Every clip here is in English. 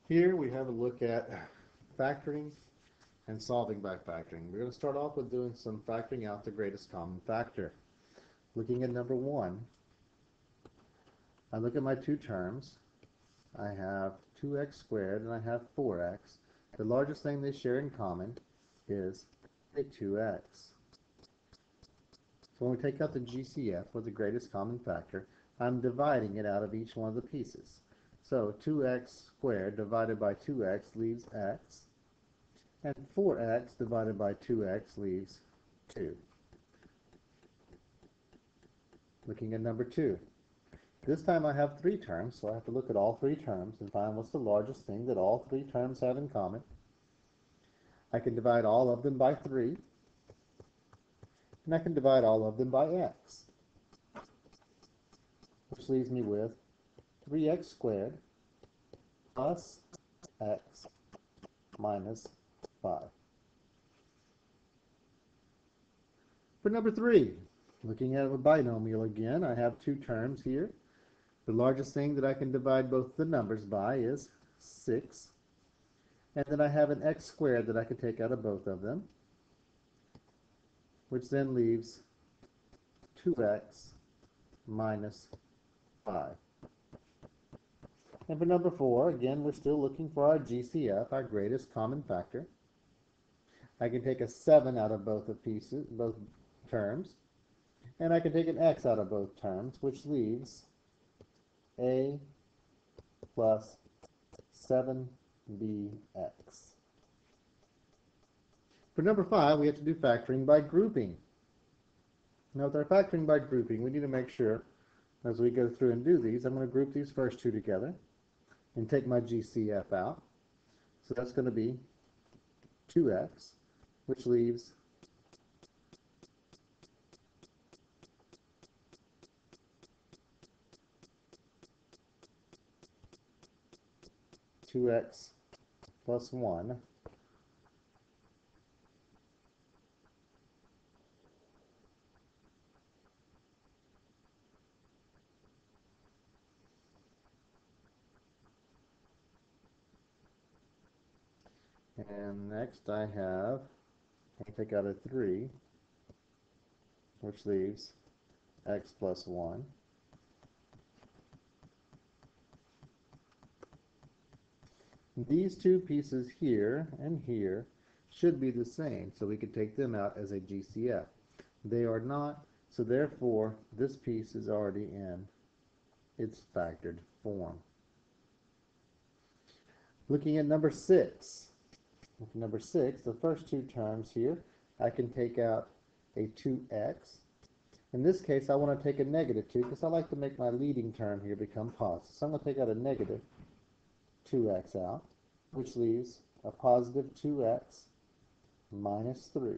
Here we have a look at factoring and solving by factoring. We're going to start off with doing some factoring out the greatest common factor. Looking at number one, I look at my two terms. I have 2x squared and I have 4x. The largest thing they share in common is a 2x. So when we take out the GCF, or the greatest common factor, I'm dividing it out of each one of the pieces. So 2x squared divided by 2x leaves x, and 4x divided by 2x leaves 2. Looking at number 2. This time I have three terms, so I have to look at all three terms and find what's the largest thing that all three terms have in common. I can divide all of them by 3, and I can divide all of them by x, which leaves me with 3x squared plus x minus 5. For number 3, looking at a binomial again, I have two terms here. The largest thing that I can divide both the numbers by is 6. And then I have an x squared that I can take out of both of them, which then leaves 2x minus 5. And for number 4, again, we're still looking for our GCF, our greatest common factor. I can take a 7 out of both terms, and I can take an x out of both terms, which leaves a plus 7bx. For number 5, we have to do factoring by grouping. Now with our factoring by grouping, we need to make sure, as we go through and do these, I'm going to group these first two together and take my GCF out. So that's going to be 2x, which leaves 2x plus 1 . And next I take out a 3, which leaves x plus 1. These two pieces here and here should be the same, so we could take them out as a GCF. They are not, so therefore this piece is already in its factored form. Looking at number 6. Number 6, the first two terms here, I can take out a 2x. In this case, I want to take a negative 2 because I like to make my leading term here become positive. So I'm going to take out a negative 2x out, which leaves a positive 2x minus 3.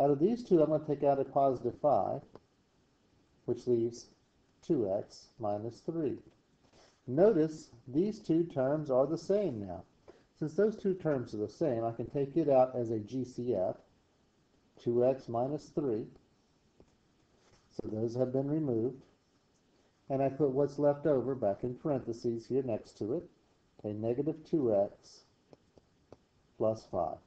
Out of these two, I'm going to take out a positive 5, which leaves 2x minus 3. Notice these two terms are the same now. Since those two terms are the same, I can take it out as a GCF, 2x minus 3. So those have been removed. And I put what's left over back in parentheses here next to it, a negative 2x plus 5.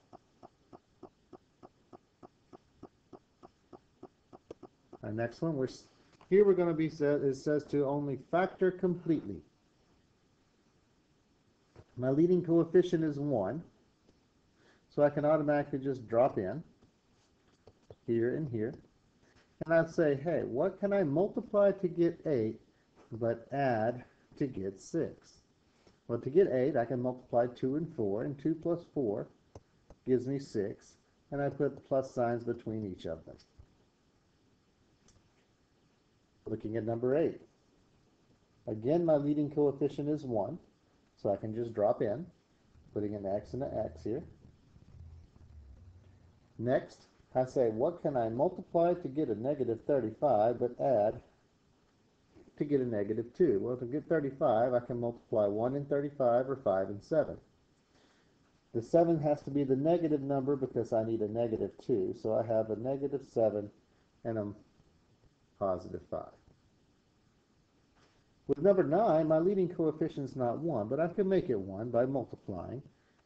Our next one, we're going to be it says to only factor completely. My leading coefficient is 1, so I can automatically just drop in here and here. And I'd say, hey, what can I multiply to get 8 but add to get 6? Well, to get 8, I can multiply 2 and 4, and 2 plus 4 gives me 6, and I put plus signs between each of them. Looking at number 8. Again, my leading coefficient is 1, so I can just drop in, putting an x and an x here. Next, I say, what can I multiply to get a negative 35, but add to get a negative 2? Well, to get 35, I can multiply 1 and 35, or 5 and 7. The 7 has to be the negative number because I need a negative 2, so I have a negative 7 and a positive 5. With number 9, my leading coefficient is not 1, but I can make it 1 by multiplying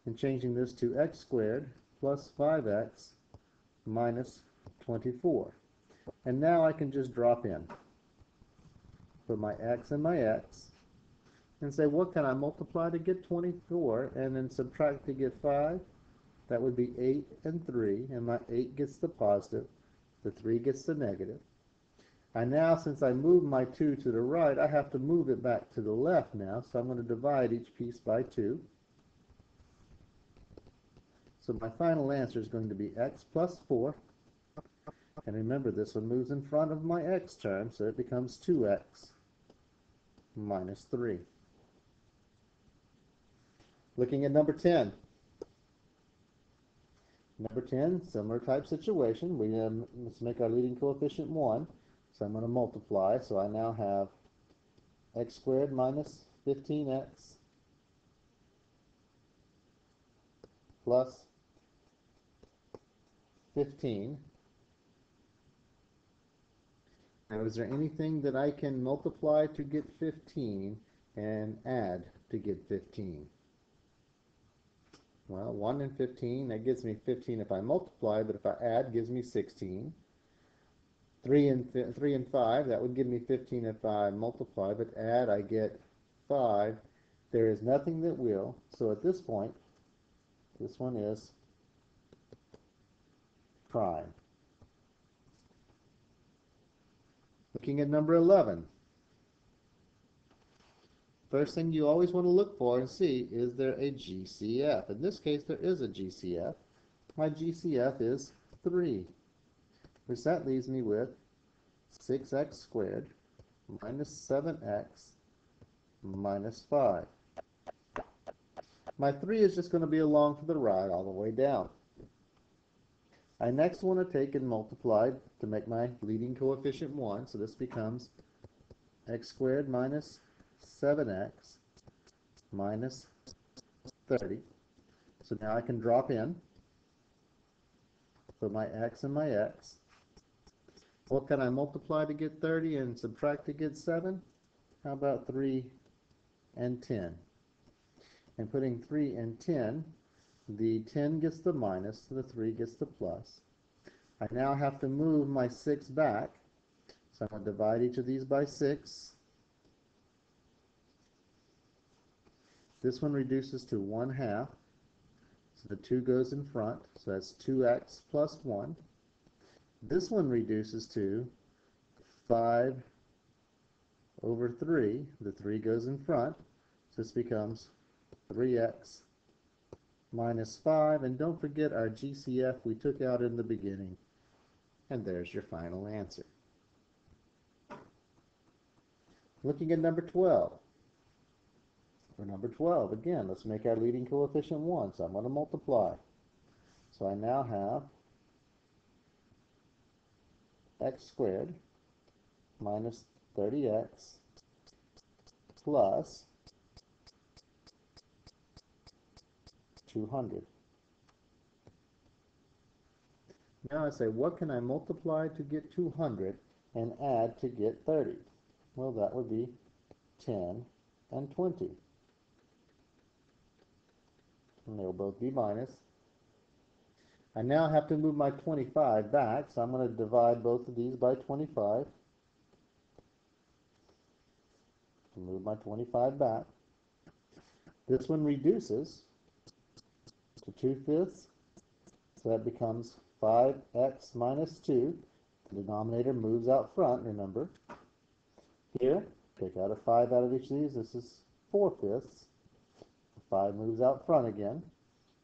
and changing this to x squared plus 5x minus 24. And now I can just drop in. Put my x and my x and say, what can I multiply to get 24 and then subtract to get 5? That would be 8 and 3, and my 8 gets the positive, the 3 gets the negative. And now, since I moved my 2 to the right, I have to move it back to the left now, so I'm going to divide each piece by 2. So my final answer is going to be x plus 4. And remember, this one moves in front of my x term, so it becomes 2x minus 3. Looking at number 10. Number 10, similar type situation. Let's make our leading coefficient 1. So I'm going to multiply. So I now have x squared minus 15x plus 15. Now, is there anything that I can multiply to get 15 and add to get 15? Well, 1 and 15, that gives me 15 if I multiply, but if I add, gives me 16. 3 and 5, that would give me 15 if I multiply, but add, I get 5. There is nothing that will, so at this point, this one is prime. Looking at number 11. First thing you always want to look for and see, is there a GCF? In this case, there is a GCF. My GCF is 3, which that leaves me with 6x squared minus 7x minus 5. My 3 is just going to be along for the ride all the way down. I next want to take and multiply to make my leading coefficient 1, so this becomes x squared minus 7x minus 30. So now I can drop in, put my x and my x. What can I multiply to get 30 and subtract to get 7? How about 3 and 10? And putting 3 and 10, the 10 gets the minus, the 3 gets the plus. I now have to move my 6 back, so I'm going to divide each of these by 6. This one reduces to 1/2, so the 2 goes in front, so that's 2x plus 1. This one reduces to 5 over 3. The 3 goes in front, so this becomes 3x minus 5. And don't forget our GCF we took out in the beginning. And there's your final answer. Looking at number 12. For number 12, again, let's make our leading coefficient 1. So I'm going to multiply. So I now have x squared minus 30x plus 200. Now I say, what can I multiply to get 200 and add to get 30? Well, that would be 10 and 20. And they'll both be minus. I now have to move my 25 back, so I'm going to divide both of these by 25. Move my 25 back. This one reduces to 2/5, so that becomes 5x minus 2. The denominator moves out front, remember. Here, take out a 5 out of each of these. This is 4/5. 5 moves out front again,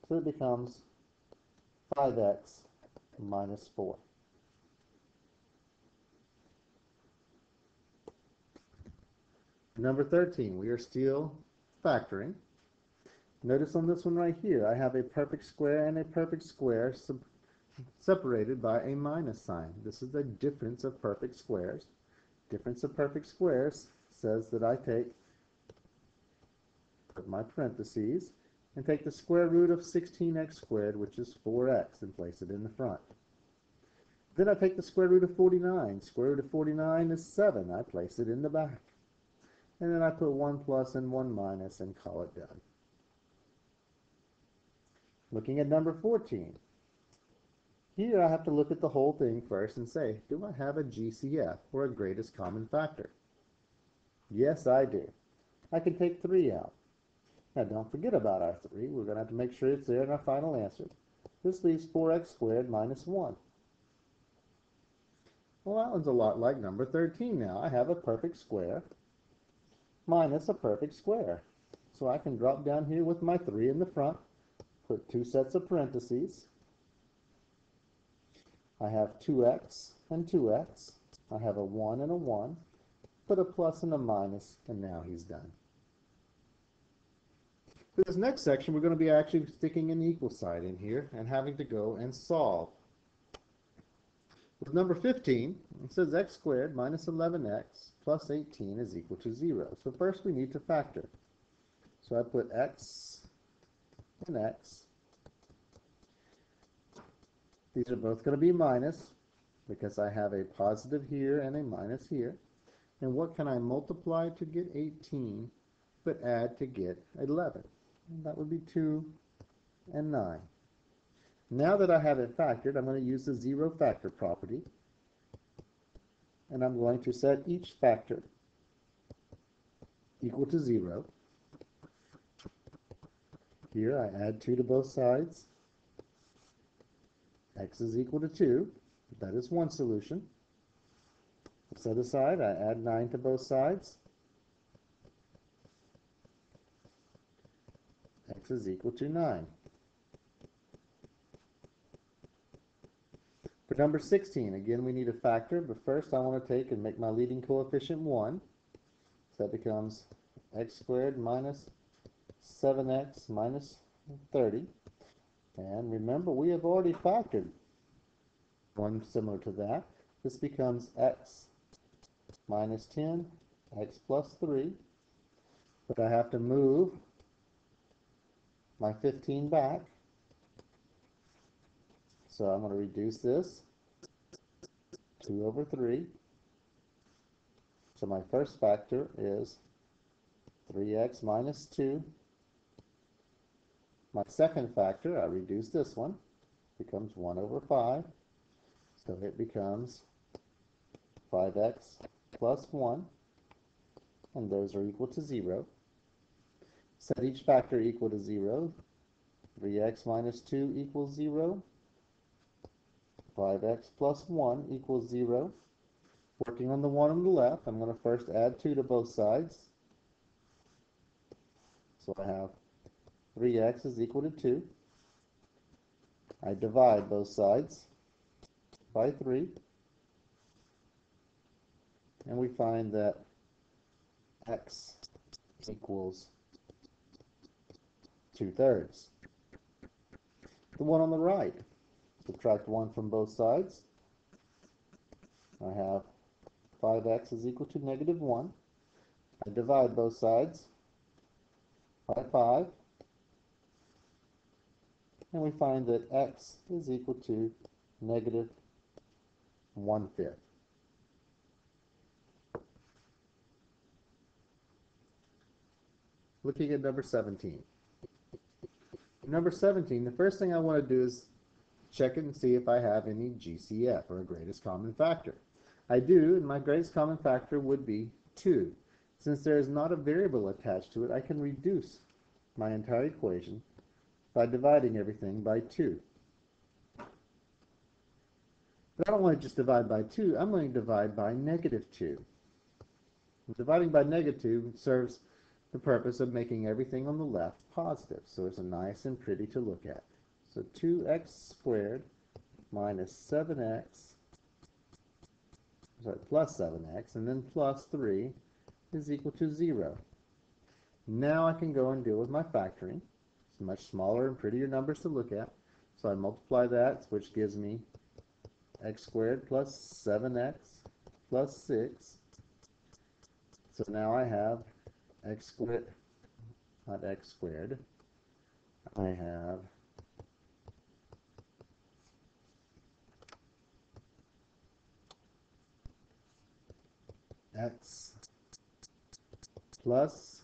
so it becomes 5x minus 4. Number 13, we are still factoring. Notice on this one right here, I have a perfect square and a perfect square separated by a minus sign. This is the difference of perfect squares. Difference of perfect squares says that I put my parentheses, and take the square root of 16x squared, which is 4x, and place it in the front. Then I take the square root of 49. Square root of 49 is 7. I place it in the back. and then I put 1 plus and 1 minus and call it done. Looking at number 14. Here I have to look at the whole thing first and say, do I have a GCF, or a greatest common factor? Yes, I do. I can take 3 out. Now don't forget about our 3. We're going to have to make sure it's there in our final answer. This leaves 4x squared minus 1. Well, that one's a lot like number 13 now. I have a perfect square minus a perfect square. So I can drop down here with my 3 in the front, put 2 sets of parentheses. I have 2x and 2x. I have a 1 and a 1. Put a plus and a minus, and now he's done. For this next section, we're going to be actually sticking an equal sign in here and having to go and solve. With number 15, it says x squared minus 11x plus 18 is equal to 0. So first we need to factor. So I put x and x. These are both going to be minus because I have a positive here and a minus here. And what can I multiply to get 18 but add to get 11? And that would be 2 and 9. Now that I have it factored, I'm going to use the zero factor property. And I'm going to set each factor equal to 0. Here I add 2 to both sides. X is equal to 2. That is one solution. Set aside, I add 9 to both sides. X is equal to 9. For number 16, again, we need a factor, but first I want to take and make my leading coefficient 1. So that becomes x squared minus 7x minus 30. And remember, we have already factored one similar to that. This becomes x minus 10, x plus 3. But I have to move my 15 back. So I'm going to reduce this 2 over 3. So my first factor is 3x minus 2. My second factor, I reduce this one, becomes 1 over 5. So it becomes 5x plus 1. And those are equal to 0. Set each factor equal to 0. 3x minus 2 equals 0. 5x plus 1 equals 0. Working on the one on the left, I'm going to first add 2 to both sides. So I have 3x is equal to 2. I divide both sides by 3. And we find that x equals 2/3. The one on the right, subtract 1 from both sides. I have 5x is equal to negative 1. I divide both sides by 5. And we find that x is equal to negative 1/5. Looking at number 17. Number 17, the first thing I want to do is check it and see if I have any GCF, or a greatest common factor. I do, and my greatest common factor would be 2. Since there is not a variable attached to it, I can reduce my entire equation by dividing everything by 2. But I don't want to just divide by 2, I'm going to divide by negative 2. Dividing by negative 2 serves the purpose of making everything on the left positive, so it's nice and pretty to look at. So 2x squared minus 7x, plus 7x, and then plus 3 is equal to 0. Now I can go and deal with my factoring. It's much smaller and prettier numbers to look at. So I multiply that, which gives me x squared plus 7x plus 6. So now I have x squared, not x squared, I have x plus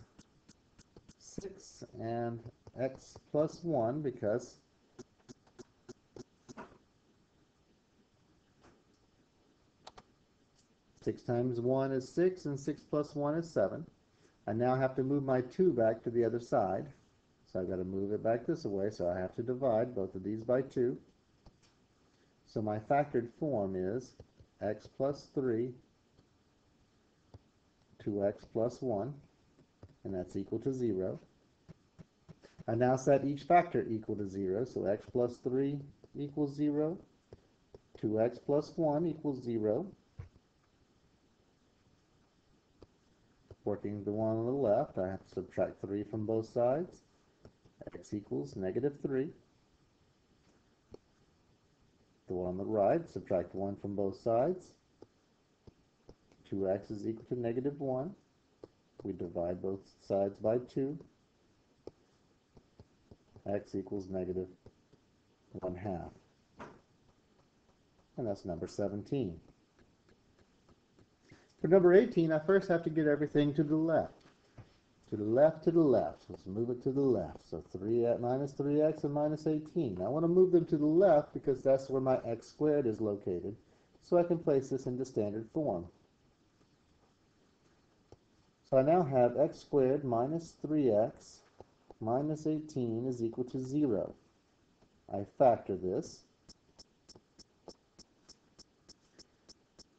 6 and x plus 1, because 6 times 1 is 6 and 6 plus 1 is 7. I now have to move my 2 back to the other side. So I've got to move it back this way, so I have to divide both of these by 2. So my factored form is x plus 3, 2x plus 1, and that's equal to 0. I now set each factor equal to 0, so x plus 3 equals 0, 2x plus 1 equals 0. Working the one on the left, I have to subtract 3 from both sides. X equals negative 3. The one on the right, subtract 1 from both sides. 2x is equal to negative 1. We divide both sides by 2. X equals negative 1/2. And that's number 17. For number 18, I first have to get everything to the left. To the left, to the left. Let's move it to the left. So 3 minus 3x and minus 18. I want to move them to the left because that's where my x squared is located. So I can place this into standard form. So I now have x squared minus 3x minus 18 is equal to 0. I factor this.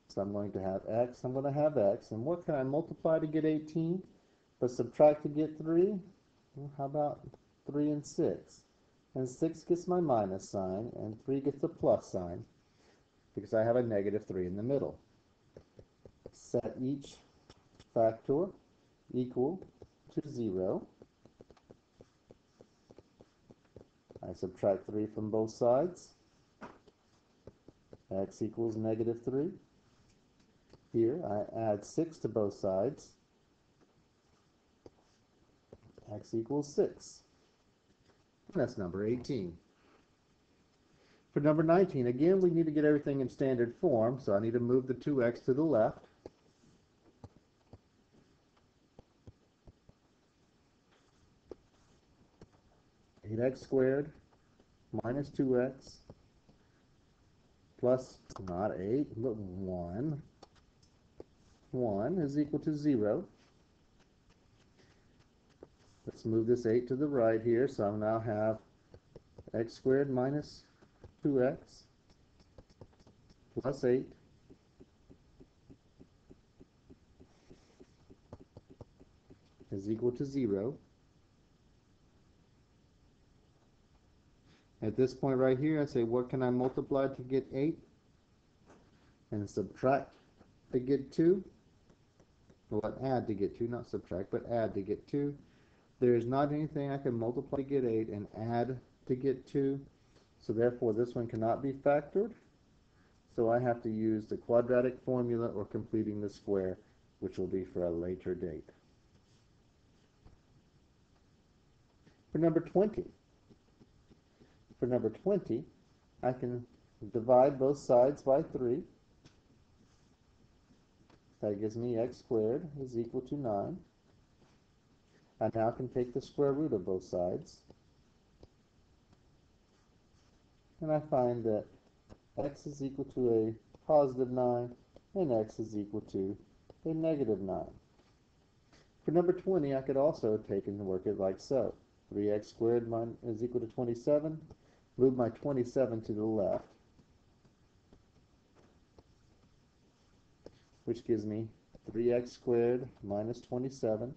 So I'm going to have x, I'm going to have x. And what can I multiply to get 18? But subtract to get 3? Well, how about 3 and 6? And 6 gets my minus sign, and 3 gets the plus sign, because I have a negative 3 in the middle. Set each factor equal to 0. I subtract 3 from both sides. X equals negative 3. Here, I add 6 to both sides. X equals 6. And that's number 18. For number 19, again, we need to get everything in standard form, so I need to move the 2x to the left. X squared minus 2x plus, not 8, but 1. 1 is equal to 0. Let's move this 8 to the right here, so I now have x squared minus 2x plus 8 is equal to 0. At this point right here, I say, what can I multiply to get 8? And subtract to get 2? Well, add to get 2, not subtract, but add to get 2. There is not anything I can multiply to get 8 and add to get 2. So therefore, this one cannot be factored. So I have to use the quadratic formula or completing the square, which will be for a later date. For number 20, I can divide both sides by 3. That gives me x squared is equal to 9. I now can take the square root of both sides. And I find that x is equal to a positive 9 and x is equal to a negative 9. For number 20, I could also take and work it like so. 3x squared is equal to 27. Move my 27 to the left, which gives me 3x squared minus 27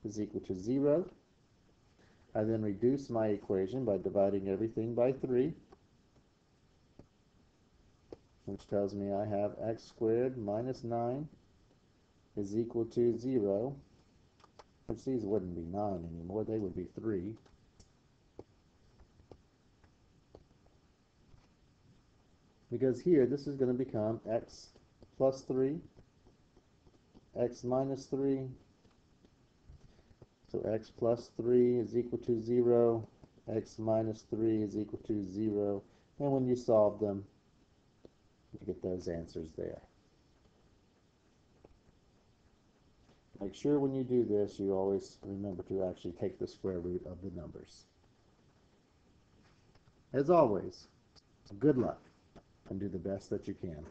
is equal to 0. I then reduce my equation by dividing everything by 3, which tells me I have x squared minus 9 is equal to 0, which these wouldn't be 9 anymore, they would be 3. Because here, this is going to become x plus 3, x minus 3. So x plus 3 is equal to 0, x minus 3 is equal to 0. And when you solve them, you get those answers there. Make sure when you do this, you always remember to actually take the square root of the numbers. As always, good luck and do the best that you can.